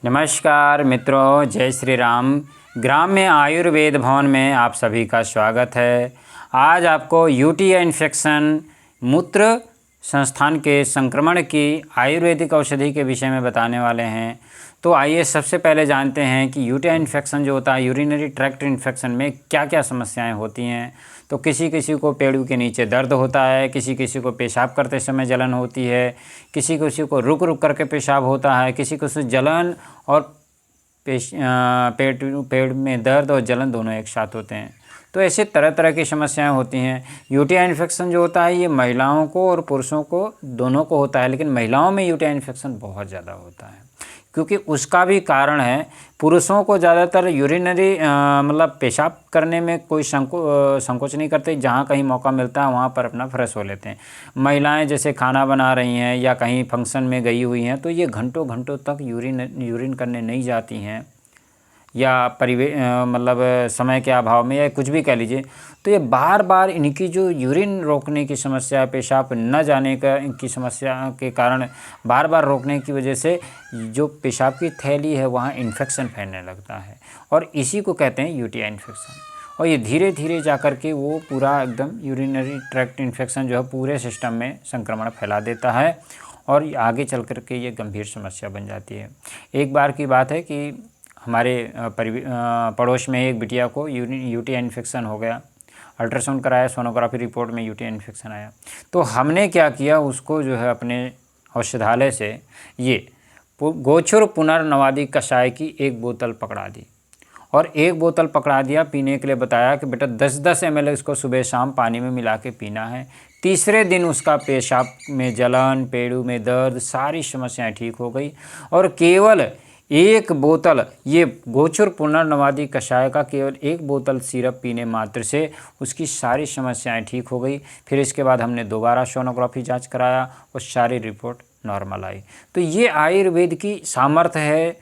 नमस्कार मित्रों, जय श्री राम। ग्राम्य आयुर्वेद भवन में आप सभी का स्वागत है। आज आपको यूटीआई इन्फेक्शन, मूत्र संस्थान के संक्रमण की आयुर्वेदिक औषधि के विषय में बताने वाले हैं। तो आइए सबसे पहले जानते हैं कि यूटीआई इन्फेक्शन जो होता है, यूरिनरी ट्रैक्ट इन्फेक्शन में क्या क्या समस्याएं होती हैं। तो किसी किसी को पेड़ों के नीचे दर्द होता है, किसी किसी को पेशाब करते समय जलन होती है, किसी किसी को रुक रुक करके पेशाब होता है, किसी को जलन और पेट में दर्द और जलन दोनों एक साथ होते हैं। तो ऐसे तरह तरह की समस्याएं होती हैं। यूटीआई इन्फेक्शन जो होता है ये महिलाओं को और पुरुषों को दोनों को होता है, लेकिन महिलाओं में यूटीआई इन्फेक्शन बहुत ज़्यादा होता है, क्योंकि उसका भी कारण है। पुरुषों को ज़्यादातर यूरिनरी मतलब पेशाब करने में कोई संकोच नहीं करते, जहाँ कहीं मौका मिलता है वहाँ पर अपना फ्रेश हो लेते हैं। महिलाएं जैसे खाना बना रही हैं या कहीं फंक्शन में गई हुई हैं, तो ये घंटों घंटों तक यूरिन करने नहीं जाती हैं, या मतलब समय के अभाव में या कुछ भी कह लीजिए। तो ये बार बार इनकी जो यूरिन रोकने की समस्या, पेशाब न जाने का इनकी समस्या के कारण बार बार रोकने की वजह से जो पेशाब की थैली है वहाँ इन्फेक्शन फैलने लगता है, और इसी को कहते हैं यूटीआई इन्फेक्शन। और ये धीरे धीरे जा कर के वो पूरा एकदम यूरिनरी ट्रैक्ट इन्फेक्शन जो है पूरे सिस्टम में संक्रमण फैला देता है, और आगे चल कर के ये गंभीर समस्या बन जाती है। एक बार की बात है कि हमारे पड़ोस में एक बिटिया को यूटीआई इन्फेक्शन हो गया। अल्ट्रासाउंड कराया, सोनोग्राफी रिपोर्ट में यूटीआई इन्फेक्शन आया। तो हमने क्या किया, उसको जो है अपने औषधालय से ये गोचुर पुनर्नवादी कषाय की 1 बोतल पकड़ा दी, और 1 बोतल पकड़ा दिया पीने के लिए। बताया कि बेटा 10-10 ml इसको सुबह शाम पानी में मिला के पीना है। तीसरे दिन उसका पेशाब में जलन, पेड़ों में दर्द, सारी समस्याएं ठीक हो गई। और केवल 1 बोतल ये गोचुर पुनर्नवादी कषाय का केवल 1 बोतल सिरप पीने मात्र से उसकी सारी समस्याएं ठीक हो गई। फिर इसके बाद हमने दोबारा सोनोग्राफी जांच कराया और सारी रिपोर्ट नॉर्मल आई। तो ये आयुर्वेद की सामर्थ्य है,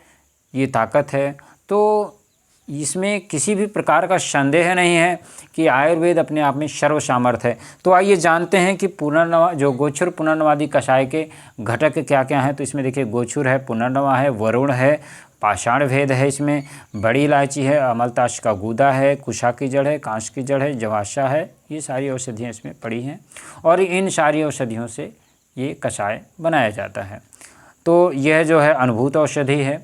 ये ताकत है। तो इसमें किसी भी प्रकार का संदेह नहीं है कि आयुर्वेद अपने आप में सर्व सामर्थ्य है। तो आइए जानते हैं कि जो गोचुर पुनर्नवादी कषाय के घटक क्या क्या हैं। तो इसमें देखिए, गोचुर है, पुनर्नवा है, वरुण है, पाषाण भेद है, इसमें बड़ी इलायची है, अमलतास का गूदा है, कुशा की जड़ है, कांच की जड़ है, जवाशा है। ये सारी औषधियाँ इसमें पड़ी हैं, और इन सारी औषधियों से ये कषाय बनाया जाता है। तो यह जो है अनुभूत औषधि है,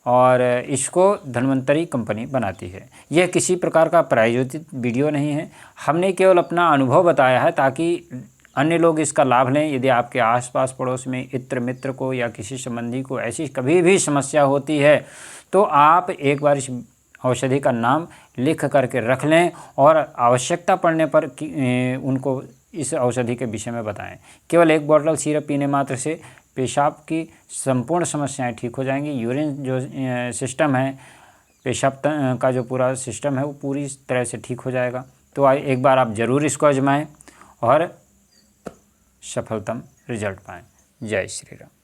और इसको धन्वंतरी कंपनी बनाती है। यह किसी प्रकार का प्रायोजित वीडियो नहीं है, हमने केवल अपना अनुभव बताया है ताकि अन्य लोग इसका लाभ लें। यदि आपके आसपास पड़ोस में इत्र मित्र को या किसी संबंधी को ऐसी कभी भी समस्या होती है, तो आप एक बार इस औषधि का नाम लिख करके रख लें, और आवश्यकता पड़ने पर उनको इस औषधि के विषय में बताएं। केवल 1 बोतल सिरप पीने मात्र से पेशाब की संपूर्ण समस्याएं ठीक हो जाएंगी। यूरिन जो सिस्टम है, पेशाब का जो पूरा सिस्टम है, वो पूरी तरह से ठीक हो जाएगा। तो एक बार आप ज़रूर इसको आजमाएं और सफलतम रिजल्ट पाएं। जय श्री राम।